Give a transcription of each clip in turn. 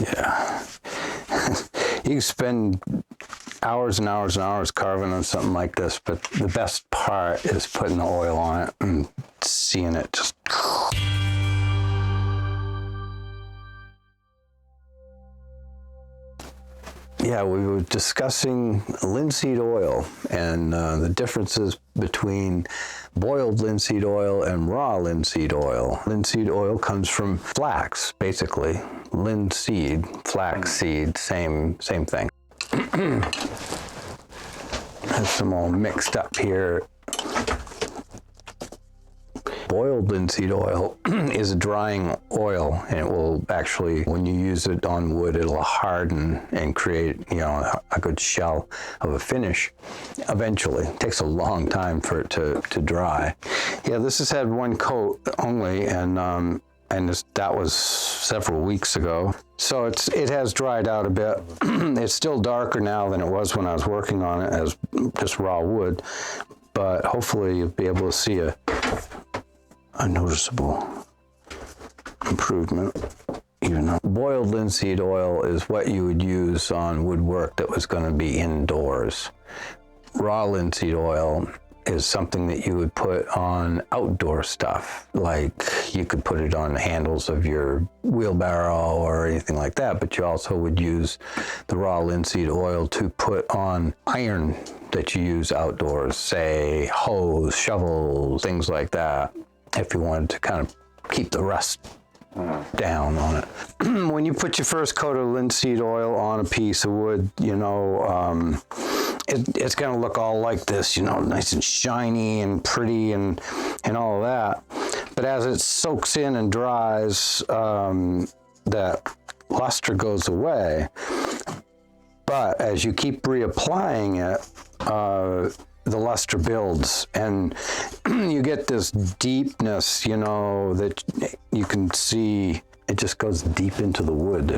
Yeah. You can spend hours and hours and hours carving on something like this, but the best part is putting the oil on it and seeing it just... Yeah, we were discussing linseed oil and the differences between boiled linseed oil and raw linseed oil. Linseed oil comes from flax, basically. Linseed, flax seed, same thing. Have some all mixed up here. Boiled linseed oil is a drying oil, and it will actually, when you use it on wood, it'll harden and create, a good shell of a finish. Eventually, it takes a long time for it to dry. Yeah, this has had one coat only, and that was several weeks ago. So it has dried out a bit. It's still darker now than it was when I was working on it as just raw wood, but hopefully you'll be able to see a noticeable improvement. Even though boiled linseed oil is what you would use on woodwork that was going to be indoors. Raw linseed oil is something that you would put on outdoor stuff, like you could put it on the handles of your wheelbarrow or anything like that, but you also would use the raw linseed oil to put on iron that you use outdoors, say hoes, shovels, things like that, if you wanted to kind of keep the rust down on it. When you put your first coat of linseed oil on a piece of wood, it's going to look all like this, nice and shiny and pretty and all of that. But as it soaks in and dries, that luster goes away. But as you keep reapplying it, the luster builds, and you get this deepness, that you can see. It just goes deep into the wood.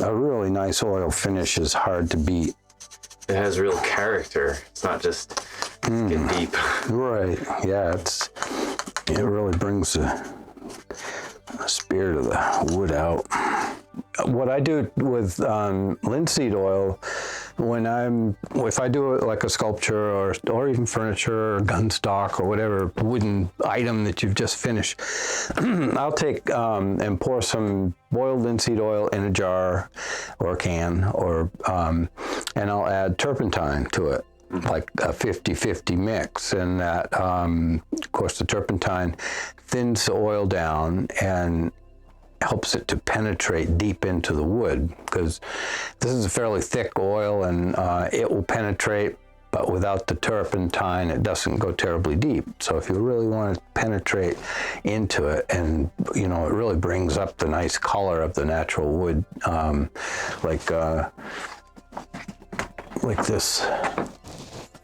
A really nice oil finish is hard to beat. It has real character. It's not just get deep. Right. Yeah. It really brings the spirit of the wood out. What I do with linseed oil, if I do it like a sculpture or even furniture or gun stock or whatever wooden item that you've just finished, I'll take and pour some boiled linseed oil in a jar or a can, and I'll add turpentine to it, like a 50-50 mix, and that, of course, the turpentine thins the oil down and helps it to penetrate deep into the wood, because this is a fairly thick oil and it will penetrate, but without the turpentine it doesn't go terribly deep. So if you really want to penetrate into it, and it really brings up the nice color of the natural wood, like this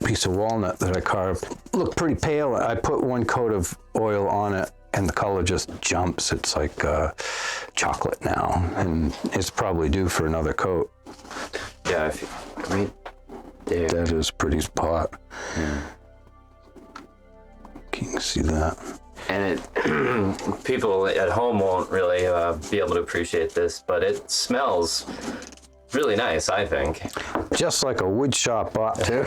piece of walnut that I carved. Look pretty pale. I put one coat of oil on it and the color just jumps. It's like chocolate now, and it's probably due for another coat. Yeah, there. That is pretty spot. Yeah. Can you see that? And people at home won't really be able to appreciate this, but it smells really nice, I think. Just like a wood shop ought to.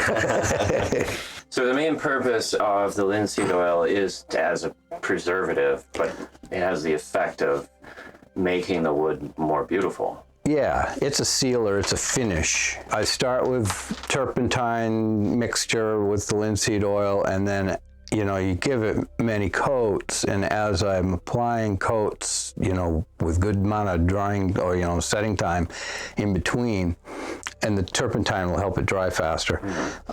So the main purpose of the linseed oil is as a preservative, but it has the effect of making the wood more beautiful. Yeah, it's a sealer, it's a finish. I start with turpentine mixture with the linseed oil, and then you give it many coats, and as I'm applying coats, with good amount of drying or, setting time in between, and the turpentine will help it dry faster.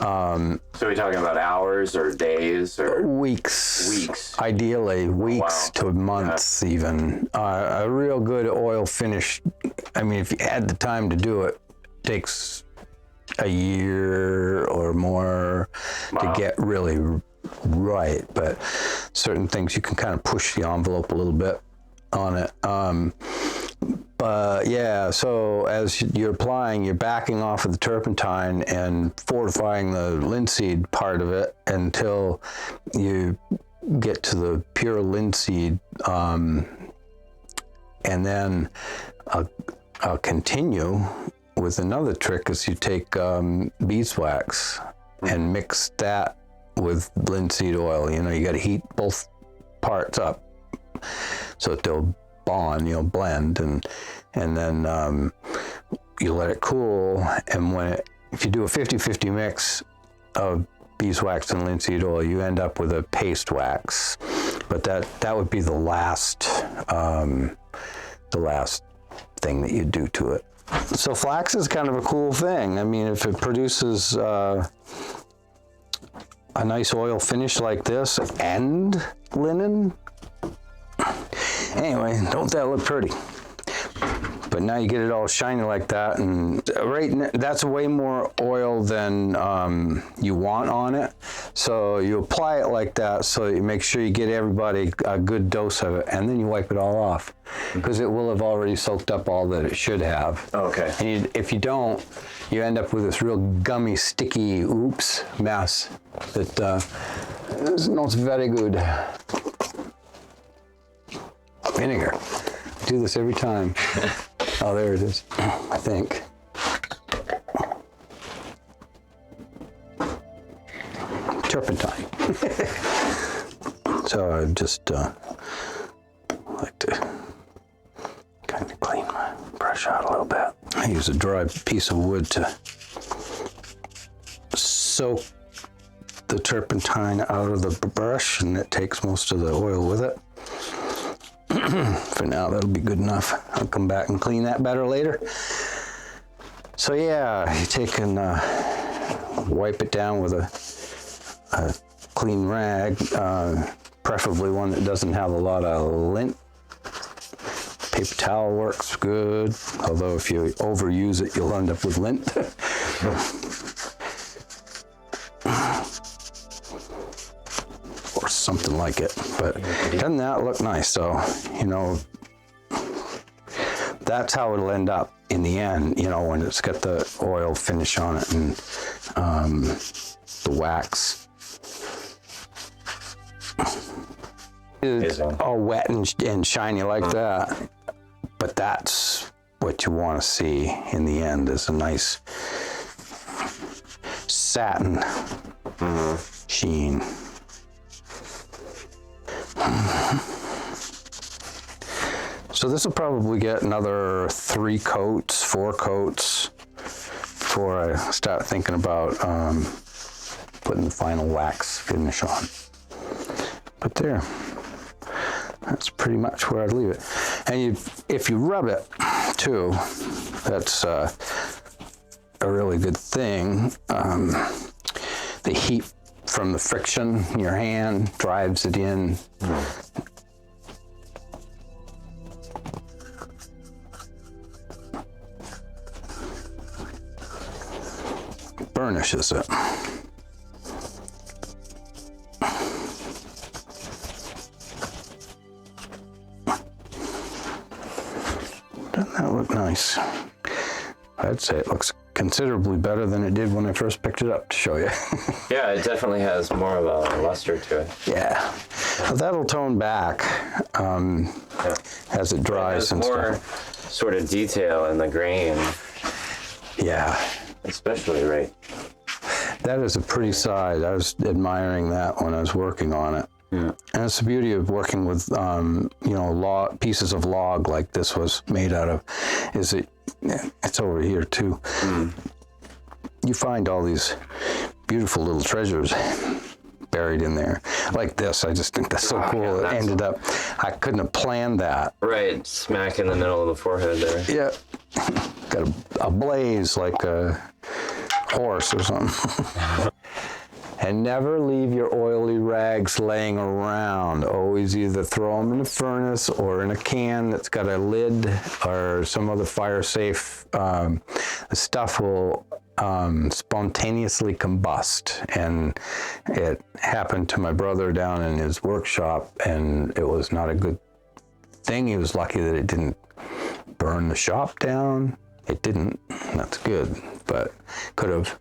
So we're talking about hours or days or? Weeks. Weeks. Ideally, weeks to months even. A real good oil finish, if you had the time to do it, takes a year or more to get really right, but certain things you can kind of push the envelope a little bit on it. But yeah, so as you're applying, you're backing off of the turpentine and fortifying the linseed part of it until you get to the pure linseed, and then I'll continue with another trick is you take beeswax and mix that with linseed oil. You know, you got to heat both parts up so that they'll bond, blend, and then you let it cool. And if you do a 50-50 mix of beeswax and linseed oil, you end up with a paste wax. But that would be the last thing that you do to it. So flax is kind of a cool thing. I mean, if it produces a nice oil finish like this and linen, anyway, don't that look pretty? But now you get it all shiny like that, and that's way more oil than you want on it. So you apply it like that, so you make sure you get everybody a good dose of it, and then you wipe it all off, because it will have already soaked up all that it should have. Oh, okay. And if you don't, you end up with this real gummy, sticky mess that is not very good. Vinegar. I do this every time. Oh, there it is, I think. Turpentine. So I just like to kind of clean my brush out a little bit. I use a dry piece of wood to soak the turpentine out of the brush, and it takes most of the oil with it. For now, that'll be good enough. I'll come back and clean that better later. So yeah, you take and wipe it down with a clean rag, preferably one that doesn't have a lot of lint. Paper towel works good, although if you overuse it, you'll end up with lint. Or something like it, but doesn't that look nice? So, that's how it'll end up in the end, when it's got the oil finish on it and the wax. It's all wet and shiny like that, but that's what you want to see in the end, is a nice satin sheen. So this will probably get another 4 coats before I start thinking about putting the final wax finish on. But there, that's pretty much where I'd leave it. And if you rub it too, that's a really good thing. The heat from the friction in your hand drives it in. Burnishes it. Doesn't that look nice? I'd say it looks considerably better than it did when I first picked it up to show you. Yeah, it definitely has more of a luster to it. Yeah, well, that'll tone back as it dries and more stuff. Sort of detail in the grain. Yeah. Especially, right? That is a pretty side. I was admiring that when I was working on it. Yeah. And it's the beauty of working with, pieces of log like this was made out of, is it's over here too. You find all these beautiful little treasures buried in there. Like this, I just think that's so cool. Yeah, it ended up, I couldn't have planned that. Right, smack in the middle of the forehead there. Yeah. Got a blaze like a horse or something. And never leave your oily rags laying around. Always either throw them in a furnace or in a can that's got a lid or some other fire-safe. The stuff will spontaneously combust. And it happened to my brother down in his workshop, and it was not a good thing. He was lucky that it didn't burn the shop down. It didn't. That's good, but could have